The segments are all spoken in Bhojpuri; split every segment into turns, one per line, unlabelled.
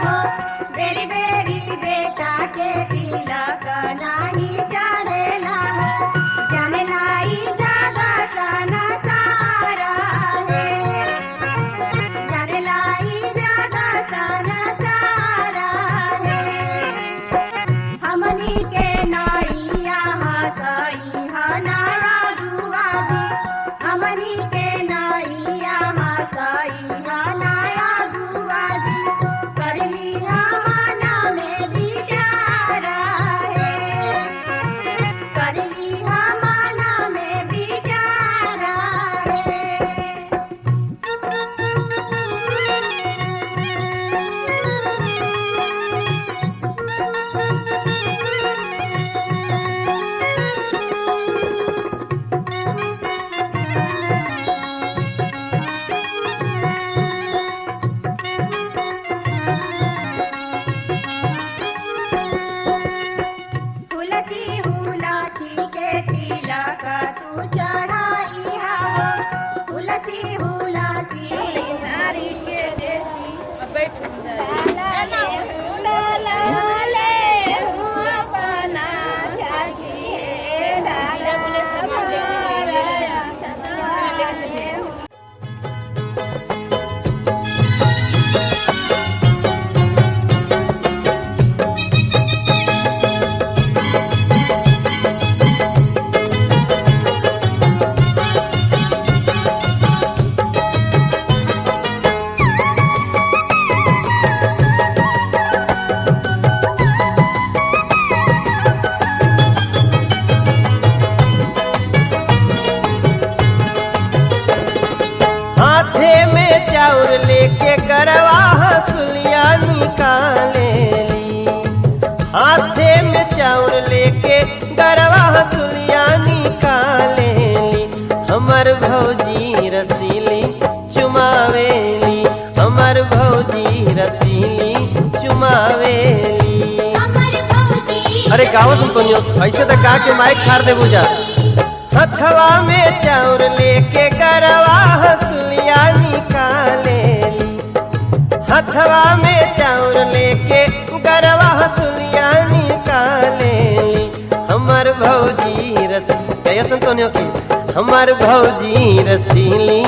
हो, बेरी बेरी बेटा के तिलक नाही चढ़ेला हो, जनलाई जगा सन सारा है, जनलाई जगा सन सारा है। हमनी के नारिया हसई हनाया दुआदी, हमनी के नारिया हसई हनाया दुआदी, करली हमना में बिचारा है, करली हमना में बिचारा है। हुलसी हुलासी के तिलक तू चढ़ाई हो, हुलसी हुलासी
नारी के बेटी बैठ
हाथे में चाउर लेके गरवा हसुलिया निकालेली, हाथे में चाउर लेके गरवा हसुलिया निकालेली, हमर भौजी रसीली चुमावेली, हमर भौजी रसीली चुमावेली। अरे गाँव सुन तो ऐसे तो गा के माइक खार दे बुझा। हथवा में चाउर लेके गरवा हसुलिया निकालेली, हथवा में चाउर लेके गरवा हसुलिया निकालेली, हमर भौजी रसीली संतोनियो की, हमर भौजी रसीली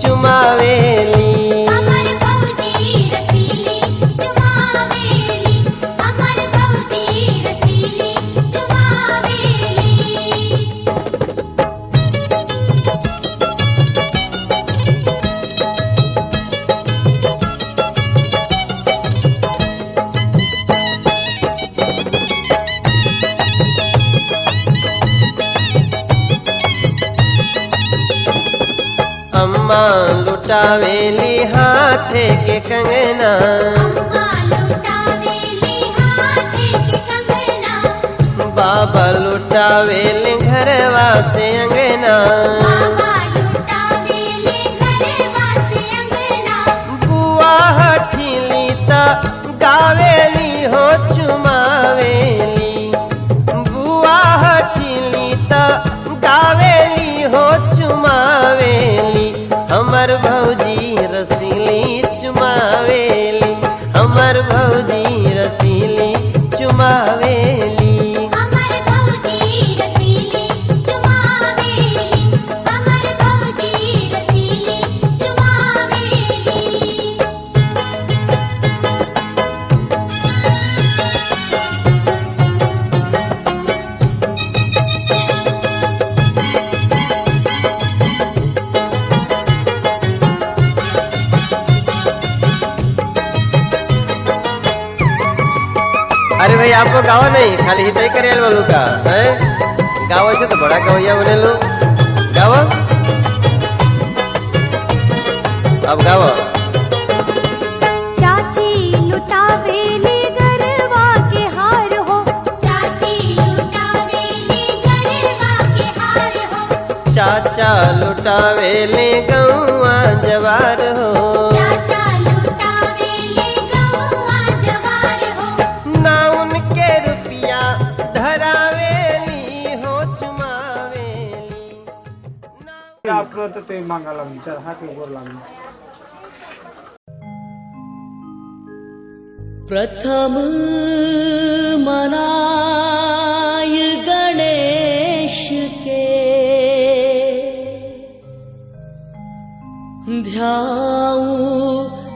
चुमावेली। अम्मा लुटावेली हाथे के कंगना, बाबा लुटावेली घरवा से अंगना, बुआ हठीली ता गावेली हो चुमावेली, बुआ हठीली ता गावेली हो चुमावेली, हमर भौजी रसीली चुमावेली, हमर भौजी रसीली चुमावेली। अरे भाई आपको गावा नहीं खाली हितई करे वालू का है, गावा से तो बड़ा गवैया बने लो, गावा अब गावा।
चाची लुटावेली गरवा के हार हो, चाची लुटावेली गरवा के हार हो,
चाचा लुटावेले गौआ जवार हो,
आपलं तर ते मागायला विचार हा ते गोर लागला। प्रथम मनाय गणेश के ध्याऊं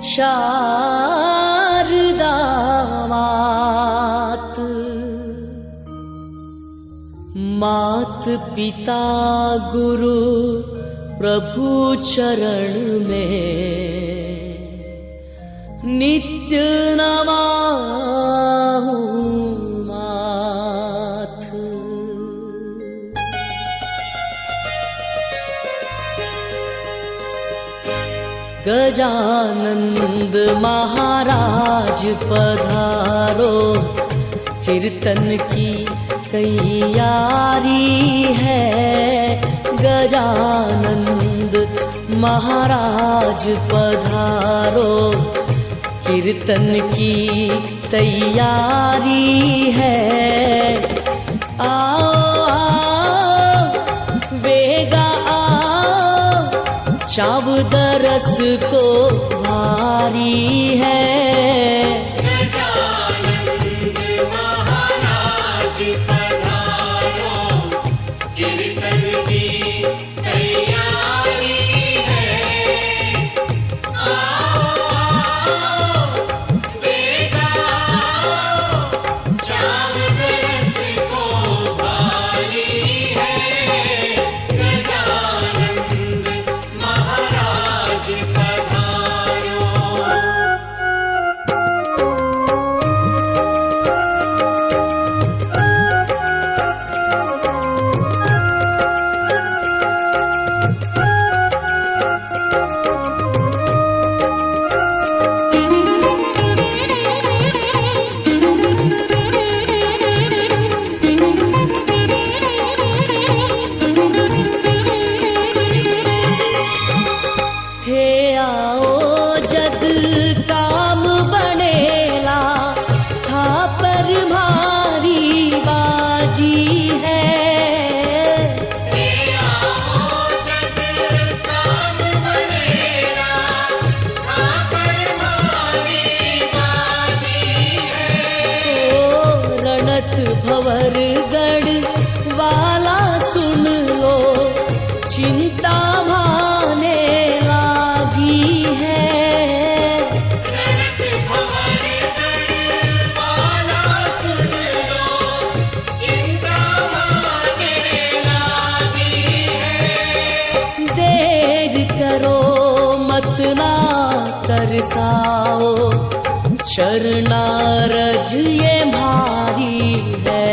शारदा मात, मात पिता गुरु प्रभु चरण में नित्य नमाहु माथ। गजानंद महाराज पधारो, कीर्तन की तैयारी है। गजानंद महाराज पधारो, कीर्तन की तैयारी है। आओ आओ वेगा आओ, चावद रस को भारी है। भंवरगढ़ वाला सुन लो, चिंता माने लागी है। देर करो मत ना तरसाओ, शरणारज ये भारी है।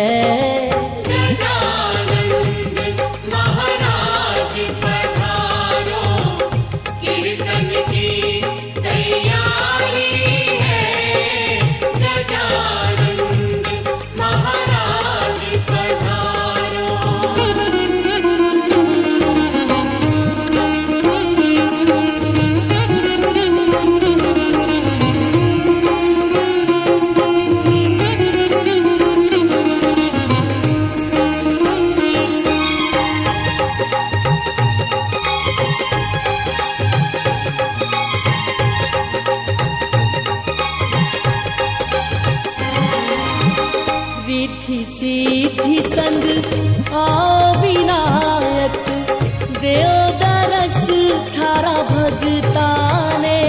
रिद्धि सिद्धि संग अविनायक, देव दरस थारा भगताने।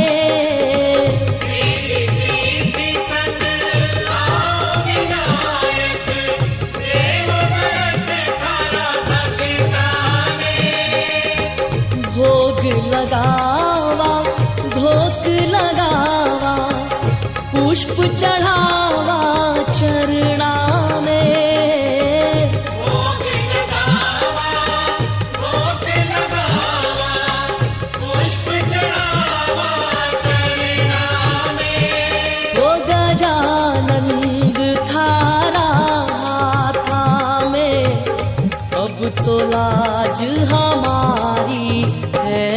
भोग लगावा धोक लगावा, पुष्प चढ़ावा चरणा में। भोग लगावा धोक लगावा, पुष्प चढ़ावा चरणा में। वो गजानंद थारा हाथा में, अब तो लाज हमारी है।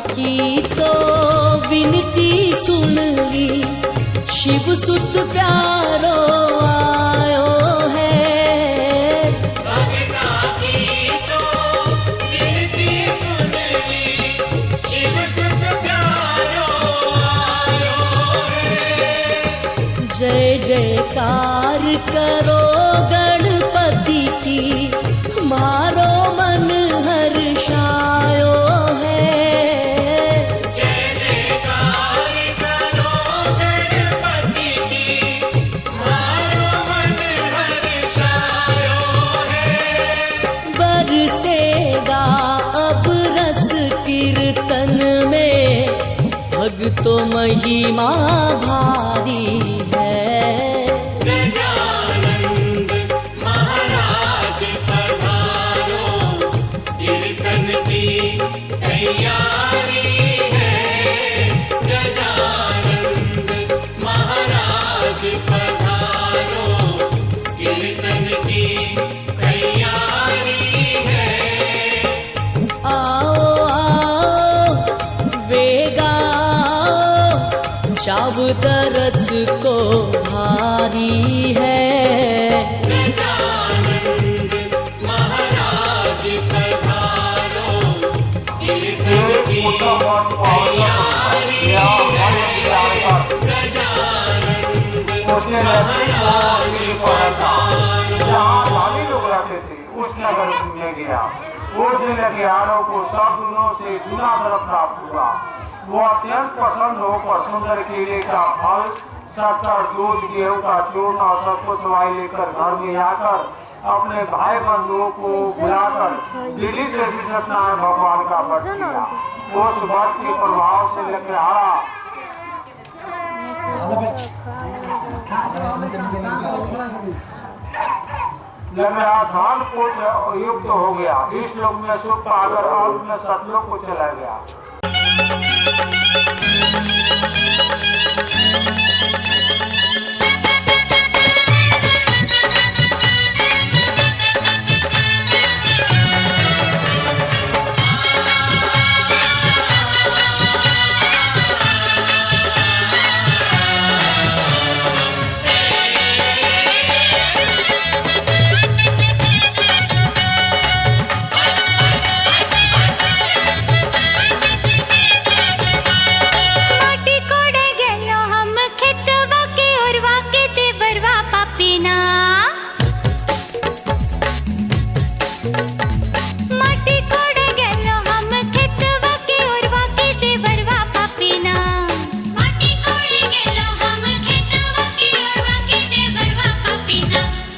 की तो विनती सुन ली, शिव सुत प्यारो आयो है।
भगता की तो विनती सुन ली, शिव सुत प्यारो आयो है।
जय जयकार करो गणपति की, मारो मन हर्षायो है।
जय जयकार करो गणपति की, मारो मन हर्षायो है।
बरसेगा अब रस कीर्तन में, भक्तों महिमा भारी है।
गजानंद महाराज पधारो, कीर्तन की तैयारी है। गजानंद महाराज पधारो, कीर्तन की तैयारी है।
आओ आओ वेगा जाव दरस को भारी है।
गजानंद महाराज पधारो, कीर्तन की तैयारी है। गजानंद महाराज पधारो।
जहाँ धामी लोग रहते थे उस नगर में गया। वो जिन हथियारों को सब गुणों से गुना तरफ प्राप्त हुआ। वो अत्यंत प्रसन्न होकर सुंदर केले का फल, शक्कर, दूध, गेहूं का चूर्ण और सब कुछ दवाई लेकर घर में आकर अपने भाई बंधुओं को बुलाकर दिल्ली से सत्यनारायण भगवान का व्रत किया। उस व्रत के प्रभाव से लेकर आरा जब मेरा धान को युक्त हो गया, इस लोक में सुख पाकर और में सतलोक को चला गया।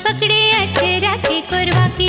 पकड़े अचरा के कोरवा की